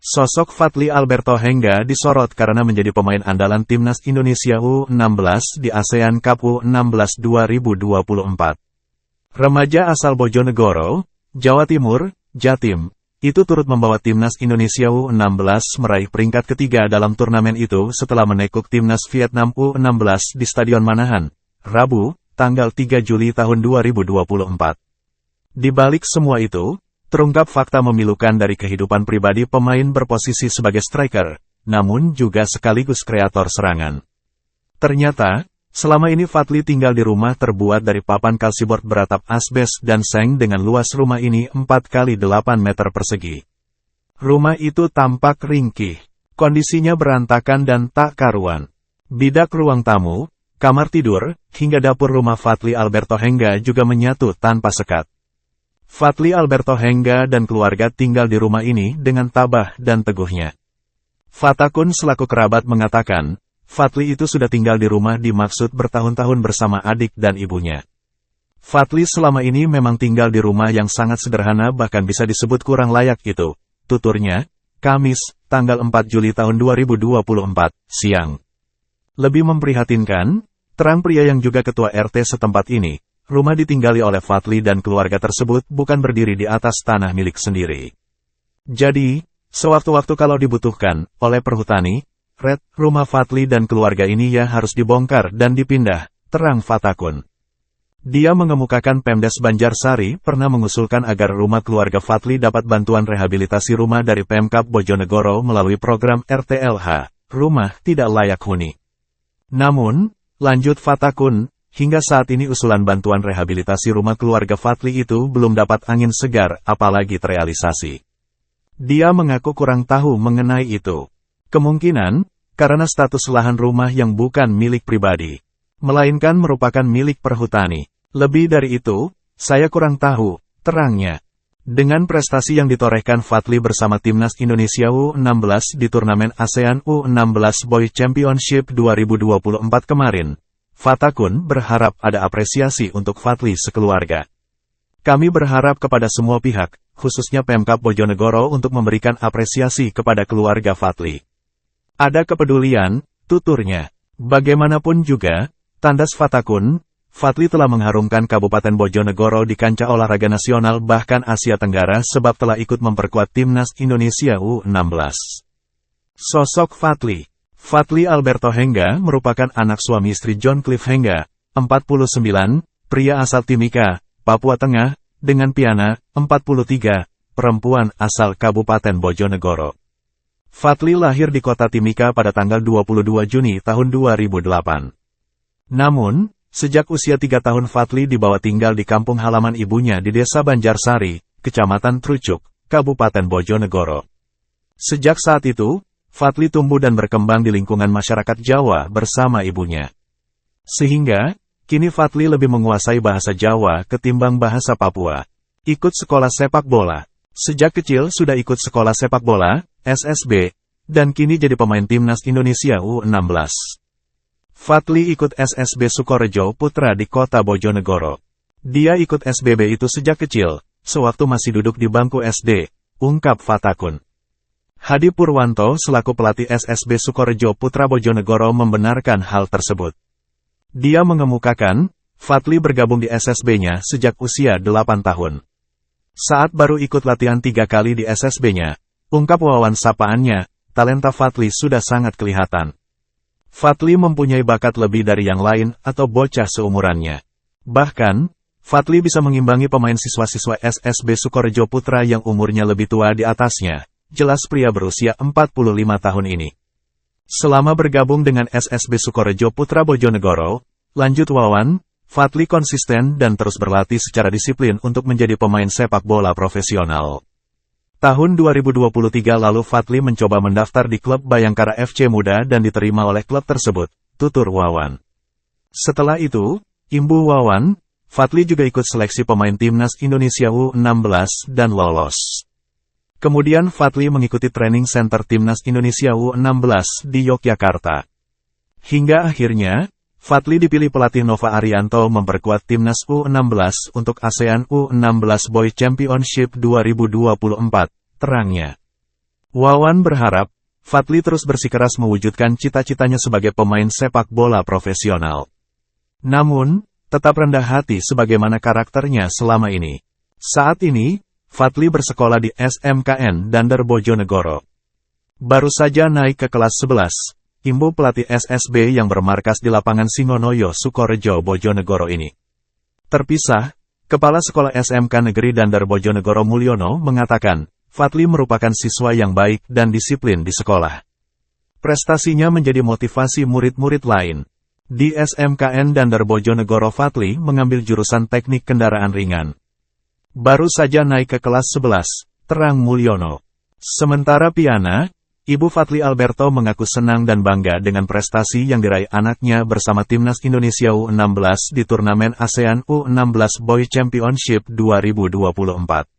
Sosok Fadly Alberto Hengga disorot karena menjadi pemain andalan Timnas Indonesia U16 di ASEAN Cup U16 2024. Remaja asal Bojonegoro, Jawa Timur, Jatim, itu turut membawa Timnas Indonesia U16 meraih peringkat ketiga dalam turnamen itu setelah menekuk Timnas Vietnam U16 di Stadion Manahan, Rabu, tanggal 3 Juli tahun 2024. Di balik semua itu, terungkap fakta memilukan dari kehidupan pribadi pemain berposisi sebagai striker, namun juga sekaligus kreator serangan. Ternyata, selama ini Fadly tinggal di rumah terbuat dari papan kalsiboard beratap asbes dan seng dengan luas rumah ini 4 kali 8 meter persegi. Rumah itu tampak ringkih, kondisinya berantakan dan tak karuan. Bidak ruang tamu, kamar tidur, hingga dapur rumah Fadly Alberto Hengga juga menyatu tanpa sekat. Fadly Alberto Hengga dan keluarga tinggal di rumah ini dengan tabah dan teguhnya. Fatakun selaku kerabat mengatakan, Fadly itu sudah tinggal di rumah dimaksud bertahun-tahun bersama adik dan ibunya. Fadly selama ini memang tinggal di rumah yang sangat sederhana bahkan bisa disebut kurang layak itu, tuturnya, Kamis, tanggal 4 Juli tahun 2024, siang. Lebih memprihatinkan, terang pria yang juga ketua RT setempat ini, rumah ditinggali oleh Fadly dan keluarga tersebut bukan berdiri di atas tanah milik sendiri. Jadi, sewaktu-waktu kalau dibutuhkan, oleh perhutani, rumah Fadly dan keluarga ini ya harus dibongkar dan dipindah, terang Fatakun. Dia mengemukakan Pemdes Banjarsari pernah mengusulkan agar rumah keluarga Fadly dapat bantuan rehabilitasi rumah dari Pemkab Bojonegoro melalui program RTLH, Rumah Tidak Layak Huni. Namun, lanjut Fatakun, hingga saat ini usulan bantuan rehabilitasi rumah keluarga Fadly itu belum dapat angin segar, apalagi terrealisasi. Dia mengaku kurang tahu mengenai itu. Kemungkinan, karena status lahan rumah yang bukan milik pribadi, melainkan merupakan milik perhutani. Lebih dari itu, saya kurang tahu, terangnya. Dengan prestasi yang ditorehkan Fadly bersama Timnas Indonesia U16 di turnamen ASEAN U16 Boys Championship 2024 kemarin, Fatakun berharap ada apresiasi untuk Fadly sekeluarga. Kami berharap kepada semua pihak, khususnya Pemkab Bojonegoro untuk memberikan apresiasi kepada keluarga Fadly. Ada kepedulian, tuturnya. Bagaimanapun juga, tandas Fatakun, Fadly telah mengharumkan Kabupaten Bojonegoro di kancah olahraga nasional bahkan Asia Tenggara sebab telah ikut memperkuat Timnas Indonesia U16. Sosok Fadly Alberto Hengga merupakan anak suami istri John Cliff Hengga, 49, pria asal Timika, Papua Tengah, dengan Piana, 43, perempuan asal Kabupaten Bojonegoro. Fadly lahir di kota Timika pada tanggal 22 Juni tahun 2008. Namun, sejak usia 3 tahun Fadly dibawa tinggal di kampung halaman ibunya di Desa Banjarsari, Kecamatan Trucuk, Kabupaten Bojonegoro. Sejak saat itu, Fadly tumbuh dan berkembang di lingkungan masyarakat Jawa bersama ibunya. Sehingga, kini Fadly lebih menguasai bahasa Jawa ketimbang bahasa Papua. Ikut sekolah sepak bola. Sejak kecil sudah ikut sekolah sepak bola, SSB, dan kini jadi pemain Timnas Indonesia U16. Fadly ikut SSB Sukorejo Putra di kota Bojonegoro. Dia ikut SBB itu sejak kecil, sewaktu masih duduk di bangku SD, ungkap Fatakun. Hadi Purwanto selaku pelatih SSB Sukorejo Putra Bojonegoro membenarkan hal tersebut. Dia mengemukakan, Fadly bergabung di SSB-nya sejak usia 8 tahun. Saat baru ikut latihan 3 kali di SSB-nya, ungkap Wawan sapaannya, talenta Fadly sudah sangat kelihatan. Fadly mempunyai bakat lebih dari yang lain atau bocah seumurannya. Bahkan, Fadly bisa mengimbangi pemain siswa-siswa SSB Sukorejo Putra yang umurnya lebih tua di atasnya. Jelas pria berusia 45 tahun ini. Selama bergabung dengan SSB Sukorejo Putra Bojonegoro, lanjut Wawan, Fadly konsisten dan terus berlatih secara disiplin untuk menjadi pemain sepak bola profesional. Tahun 2023 lalu Fadly mencoba mendaftar di klub Bayangkara FC Muda dan diterima oleh klub tersebut, tutur Wawan. Setelah itu, imbu Wawan, Fadly juga ikut seleksi pemain Timnas Indonesia U16 dan lolos. Kemudian Fadly mengikuti training center Timnas Indonesia U16 di Yogyakarta. Hingga akhirnya, Fadly dipilih pelatih Nova Arianto memperkuat Timnas U16 untuk ASEAN U16 Boys Championship 2024, terangnya. Wawan berharap, Fadly terus bersikeras mewujudkan cita-citanya sebagai pemain sepak bola profesional. Namun, tetap rendah hati sebagaimana karakternya selama ini. Saat ini, Fadly bersekolah di SMKN Dandar Bojonegoro. Baru saja naik ke kelas 11, imbu pelatih SSB yang bermarkas di lapangan Singonoyo, Sukorejo, Bojonegoro ini. Terpisah, Kepala Sekolah SMK Negeri Dandar Bojonegoro Mulyono mengatakan, Fadly merupakan siswa yang baik dan disiplin di sekolah. Prestasinya menjadi motivasi murid-murid lain. Di SMKN Dandar Bojonegoro, Fadly mengambil jurusan teknik kendaraan ringan. Baru saja naik ke kelas 11, terang Mulyono. Sementara Piana, Ibu Fadly Alberto mengaku senang dan bangga dengan prestasi yang diraih anaknya bersama Timnas Indonesia U16 di turnamen ASEAN U16 Boy Championship 2024.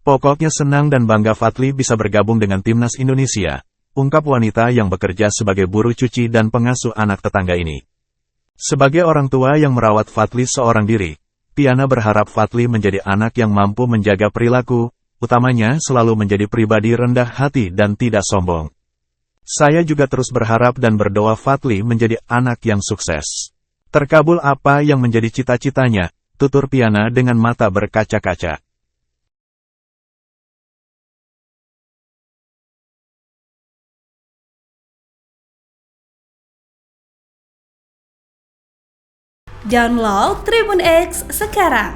Pokoknya senang dan bangga Fadly bisa bergabung dengan Timnas Indonesia, ungkap wanita yang bekerja sebagai buruh cuci dan pengasuh anak tetangga ini. Sebagai orang tua yang merawat Fadly seorang diri, Piana berharap Fadly menjadi anak yang mampu menjaga perilaku, utamanya selalu menjadi pribadi rendah hati dan tidak sombong. Saya juga terus berharap dan berdoa Fadly menjadi anak yang sukses. Terkabul apa yang menjadi cita-citanya, tutur Piana dengan mata berkaca-kaca. Download Tribun X sekarang,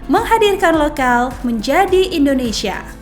menghadirkan lokal menjadi Indonesia.